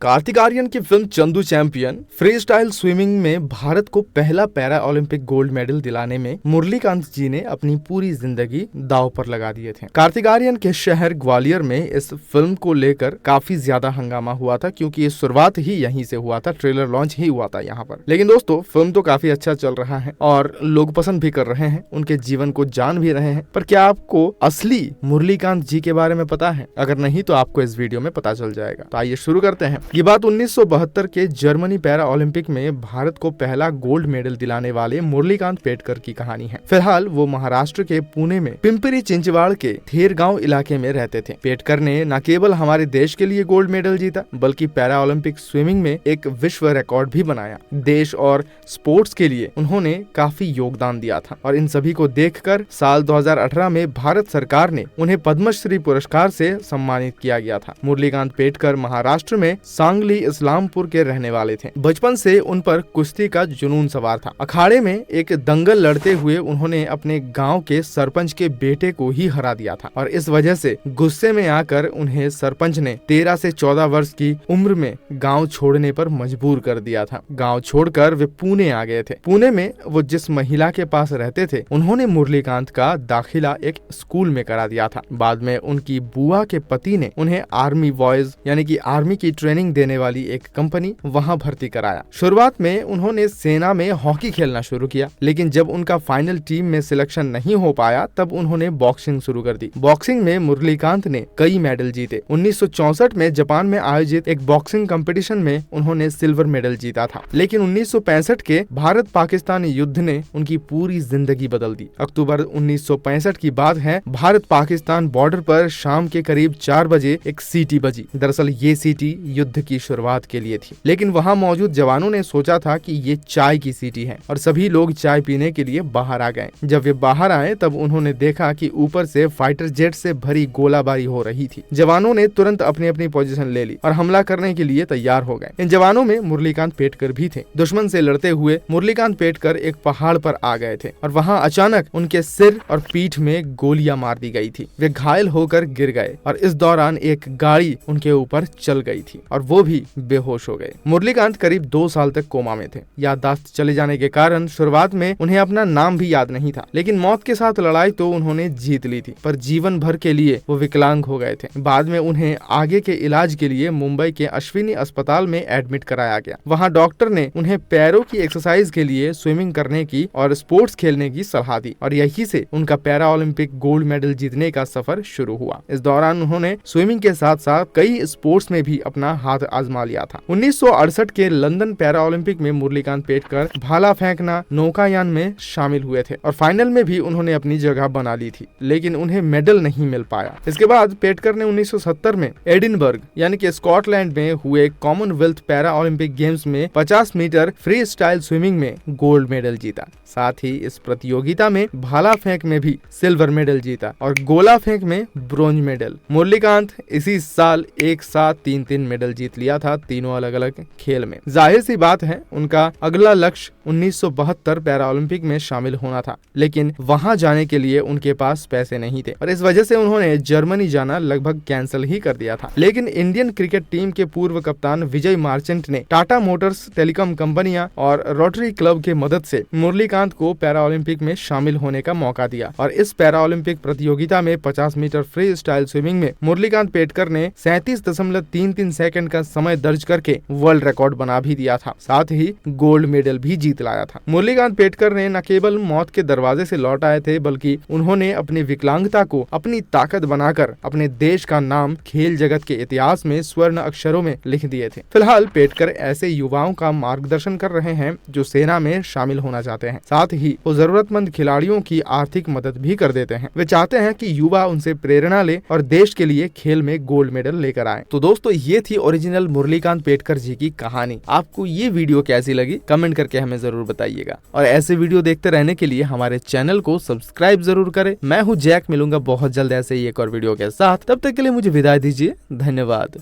कार्तिक आर्यन की film Chandu champion free style swimming में भारत को पहला पैरा ओलंपिक गोल्ड मेडल दिलाने में मुरलीकांत जी ने अपनी पूरी जिंदगी दांव पर लगा दिए थे। कार्तिक आर्यन के शहर ग्वालियर में इस फिल्म को लेकर काफी ज्यादा हंगामा हुआ था, क्योंकि ये शुरुआत ही यहीं से हुआ था, ट्रेलर लॉन्च ही हुआ था यहाँ पर। लेकिन दोस्तों, फिल्म तो काफी अच्छा चल रहा है और लोग पसंद भी कर रहे हैं, उनके जीवन को जान भी रहे हैं। पर क्या आपको असली मुरलीकांत जी के बारे में पता है? अगर नहीं तो आपको इस वीडियो में पता चल जाएगा। तो आइए शुरू करते हैं। ये बात 1972 के जर्मनी पैरा ओलंपिक में भारत को पहला गोल्ड मेडल दिलाने वाले मुरलीकांत पेटकर की कहानी है। फिलहाल वो महाराष्ट्र के पुणे में पिंपरी चिंचवाड़ के थेरगांव इलाके में रहते थे। पेटकर ने न केवल हमारे देश के लिए गोल्ड मेडल जीता, बल्कि पैरा ओलंपिक स्विमिंग में एक विश्व रिकॉर्ड भी बनाया। देश और स्पोर्ट्स के लिए उन्होंने काफी योगदान दिया था और इन सभी को देखकर साल 2018 में भारत सरकार ने उन्हें पद्मश्री पुरस्कार से सम्मानित किया गया था। मुरलीकांत पेटकर महाराष्ट्र में सांगली इस्लामपुर के रहने वाले थे। बचपन से उन पर कुश्ती का जुनून सवार था। अखाड़े में एक दंगल लड़ते हुए उन्होंने अपने गांव के सरपंच के बेटे को ही हरा दिया था और इस वजह से गुस्से में आकर उन्हें सरपंच ने 13 से 14 वर्ष की उम्र में गांव छोड़ने पर मजबूर कर दिया था। गांव छोड़कर वे पुणे आ गए थे। पुणे में वो जिस महिला के पास रहते थे, उन्होंने मुरलीकांत का दाखिला एक स्कूल में करा दिया था। बाद में उनकी बुआ के पति ने उन्हें आर्मी बॉयज यानी कि आर्मी की ट्रेनिंग देने वाली एक कंपनी वहां भर्ती कराया। शुरुआत में उन्होंने सेना में हॉकी खेलना शुरू किया, लेकिन जब उनका फाइनल टीम में सिलेक्शन नहीं हो पाया तब उन्होंने बॉक्सिंग शुरू कर दी। बॉक्सिंग में मुरलीकांत ने कई मेडल जीते। 1964 में जापान में आयोजित एक बॉक्सिंग कंपटीशन में उन्होंने सिल्वर मेडल जीता था। लेकिन 1965 के भारत पाकिस्तान युद्ध ने उनकी पूरी जिंदगी बदल दी। अक्टूबर 1965 की बात है। भारत पाकिस्तान बॉर्डर पर शाम के करीब 4 बजे एक सीटी बजी। दरअसल ये सीटी युद्ध की शुरुआत के लिए थी, लेकिन वहां मौजूद जवानों ने सोचा था कि ये चाय की सीटी है और सभी लोग चाय पीने के लिए बाहर आ गए। जब वे बाहर आए तब उन्होंने देखा कि ऊपर से फाइटर जेट से भरी गोलाबारी हो रही थी। जवानों ने तुरंत अपनी अपनी पोजीशन ले ली और हमला करने के लिए तैयार हो गए। इन जवानों में मुरलीकांत पेटकर भी थे। दुश्मन से लड़ते हुए मुरलीकांत पेटकर एक पहाड़ पर आ गए थे और वहाँ अचानक उनके सिर और पीठ में गोलियां मार दी गई थी। वे घायल होकर गिर गए और इस दौरान एक गाड़ी उनके ऊपर चल गई थी और वो भी बेहोश हो गए। मुरलीकांत करीब 2 साल तक कोमा में थे। याददाश्त चले जाने के कारण शुरुआत में उन्हें अपना नाम भी याद नहीं था, लेकिन मौत के साथ लड़ाई तो उन्होंने जीत ली थी, पर जीवन भर के लिए वो विकलांग हो गए थे। बाद में उन्हें आगे के इलाज के लिए मुंबई के अश्विनी अस्पताल में एडमिट कराया गया। वहाँ डॉक्टर ने उन्हें पैरों की एक्सरसाइज के लिए स्विमिंग करने की और स्पोर्ट्स खेलने की सलाह दी और यही से उनका पैरा ओलंपिक गोल्ड मेडल जीतने का सफर शुरू हुआ। इस दौरान उन्होंने स्विमिंग के साथ साथ कई स्पोर्ट्स में भी अपना हाथ आजमा लिया था। 1968 के लंदन पैरा ओलंपिक में मुरलीकांत पेटकर भाला फेंकना, नौकायान में शामिल हुए थे और फाइनल में भी उन्होंने अपनी जगह बना ली थी, लेकिन उन्हें मेडल नहीं मिल पाया। इसके बाद पेटकर ने 1970 में एडिनबर्ग यानी कि स्कॉटलैंड में हुए कॉमनवेल्थ पैरा ओलंपिक गेम्स में 50 मीटर फ्री स्टाइल स्विमिंग में गोल्ड मेडल जीता। साथ ही इस प्रतियोगिता में भाला फेंक में भी सिल्वर मेडल जीता और गोला फेंक में ब्रोंज मेडल। मुरलीकांत इसी साल एक साथ 3 मेडल जीत लिया था, तीनों अलग अलग खेल में। जाहिर सी बात है, उनका अगला लक्ष्य 1972 पैरा ओलंपिक में शामिल होना था, लेकिन वहां जाने के लिए उनके पास पैसे नहीं थे और इस वजह से उन्होंने जर्मनी जाना लगभग कैंसिल ही कर दिया था। लेकिन इंडियन क्रिकेट टीम के पूर्व कप्तान विजय मार्चेंट ने टाटा मोटर्स, टेलीकॉम कंपनियां और रोटरी क्लब की मदद से मुरलीकांत को पैरा ओलंपिक में शामिल होने का मौका दिया और इस पैरा ओलंपिक प्रतियोगिता में 50 मीटर फ्री स्टाइल स्विमिंग में मुरलीकांत पेटकर ने 37.33 सेकंड का समय दर्ज करके वर्ल्ड रिकॉर्ड बना भी दिया था। साथ ही गोल्ड मेडल भी जीत लाया था। मुरलीकांत पेटकर ने न केवल मौत के दरवाजे से लौट आए थे, बल्कि उन्होंने अपनी विकलांगता को अपनी ताकत बनाकर अपने देश का नाम खेल जगत के इतिहास में स्वर्ण अक्षरों में लिख दिए थे। फिलहाल पेटकर ऐसे युवाओं का मार्गदर्शन कर रहे हैं जो सेना में शामिल होना चाहते हैं। साथ ही वो जरूरतमंद खिलाड़ियों की आर्थिक मदद भी कर देते हैं। वे चाहते हैं कि युवा उनसे प्रेरणा ले और देश के लिए खेल में गोल्ड मेडल लेकर आए। तो दोस्तों, ये थी ओरिजिनल मुरलीकांत पेटकर जी की कहानी। आपको ये वीडियो कैसी लगी कमेंट करके हमें जरूर बताइएगा और ऐसे वीडियो देखते रहने के लिए हमारे चैनल को सब्सक्राइब जरूर करें। मैं हूँ जैक, मिलूंगा बहुत जल्द ऐसे ही एक और वीडियो के साथ। तब तक के लिए मुझे विदाई दीजिए। धन्यवाद।